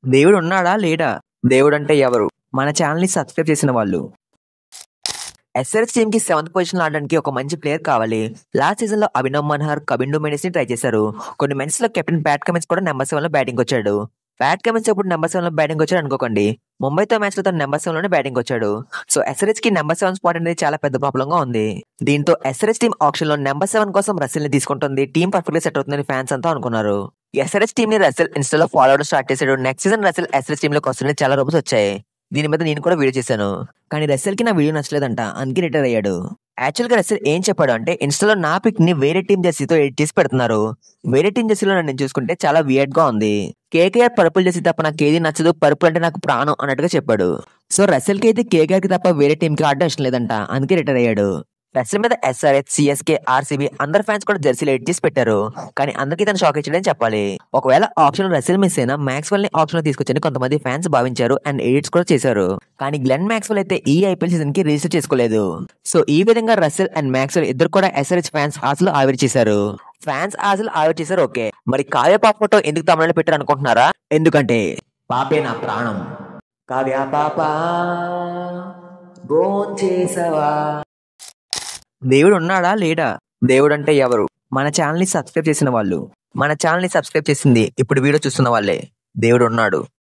దేవుడు ఉన్నాడా? లేడా? దేవుడంటే ఎవరు? మన ఛానెల్‌ని సబ్స్క్రైబ్ చేసిన వాళ్ళు. ఎస్ఆర్‌హెచ్ టీమ్‌కి 7థ్ పొజిషన్‌లో ఆడడానికి ఒక మంచి ప్లేయర్ కావాలి. లాస్ట్ సీజన్‌లో అభినవ్ మన్హర్, కబిన్ డొమినిస్‌ని ట్రై చేశారు. కొన్ని మెన్స్‌లో కెప్టెన్ ప్యాట్ కమిన్స్ కూడా నంబర్ 7లో బ్యాటింగ్‌కొచ్చాడు. ప్యాట్ కమిన్స్ ఎప్పుడు నంబర్ 7లో బ్యాటింగ్‌కొచ్చాడు అనుకోకండి. ముంబైతో మ్యాచ్‌లో తను నంబర్ 7లోనే బ్యాటింగ్‌కొచ్చాడు. సో ఎస్ఆర్‌హెచ్‌కి నంబర్ 7 స్పాట్ అనేది చాలా పెద్ద ప్రాబ్లమ్‌గా ఉంది. దీంతో ఎస్ఆర్‌హెచ్ టీమ్ ఆక్షన్‌లో నంబర్ 7 కోసం రసెల్‌ని తీసుకుంటుంది. టీమ్ పర్ఫెక్ట్‌గా సెట్ అవుతుందని ఫ్యాన్స్ అంతా అనుకున్నారు. ఎస్ఆర్‌హెచ్ టీమ్‌ని రసెల్ ఇన్‌స్టాలో ఫాలో అవ్వడం స్టార్ట్ చేశాడు. నెక్స్ట్ సీజన్ రసెల్ ఎస్ఆర్‌హెచ్ టీమ్‌లోకి వస్తుందని చాలా రూమర్స్ వచ్చాయి. దీని మీద నేను కూడా వీడియో చేశాను. కానీ రసెల్‌కి నా వీడియో నచ్చలేదంట. అందుకే రిటైర్ అయ్యాడు. యాక్చువల్‌గా రసెల్ ఏం చెప్పాడు అంటే ఇన్‌స్టాలో నా పిక్‌ని వేరే టీమ్ జెర్సీతో ఎడిట్ చేసి పెడుతున్నారు. వేరే టీమ్ జెర్సీలో నన్ను చూసుకుంటే చాలా వియర్డ్‌గా ఉంది. కేకేఆర్ పర్పుల్ జెర్సీ తప్ప నాకేది నచ్చదు. పర్పుల్ అంటే నాకు ప్రాణం అన్నట్టుగా చెప్పాడు. సో రసెల్‌కి అయితే కేకేఆర్‌కి తప్ప వేరే టీమ్‌కి ఆడడం ఇష్టం లేదంట. అందుకే రిటైర్ అయ్యాడు. రసెల్ మీద ఎస్ఆర్‌హెచ్, సీఎస్‌కే, ఆర్‌సీబీ అందరు ఫ్యాన్స్ కూడా జెర్సీలు ఎడిట్ చేసి పెట్టారు. కానీ అందరికీ తను షాక్ ఇచ్చాడని చెప్పాలి. ఒకవేళ ఆప్షన్‌లో రసెల్ మిస్ అయినా మాక్స్‌వెల్‌ని ఆప్షన్‌లో తీసుకొచ్చని కొంతమంది ఫ్యాన్స్ భావించారు అండ్ ఎడిట్స్ కూడా చేశారు. కానీ గ్లెన్ మాక్స్‌వెల్ అయితే ఈ ఐపీఎల్ సీజన్‌కి రిజిస్టర్ చేసుకోలేదు. సో ఈ విధంగా రసెల్ అండ్ మాక్స్‌వెల్ ఇద్దరు కూడా ఎస్ఆర్‌హెచ్ ఫ్యాన్స్ ఆశలు ఆవిరి చేశారు. ఫ్యాన్స్ ఆశలు ఆవిరి చేశారు ఓకే. మరి కావ్య పాప ఫోటో ఎందుకు తమిళంలో పెట్టారు అనుకుంటున్నారా? ఎందుకంటే పాపే నా ప్రాణం. కావ్య పాప భోంచేసావా? దేవుడు ఉన్నాడా? లేడా? దేవుడంటే ఎవరు? మన ఛానెల్‌ని సబ్స్క్రైబ్ చేసిన వాళ్ళు. మన ఛానెల్‌ని సబ్స్క్రైబ్ చేసింది ఇప్పుడు వీడియో చూస్తున్న వాళ్ళే. దేవుడు ఉన్నాడు.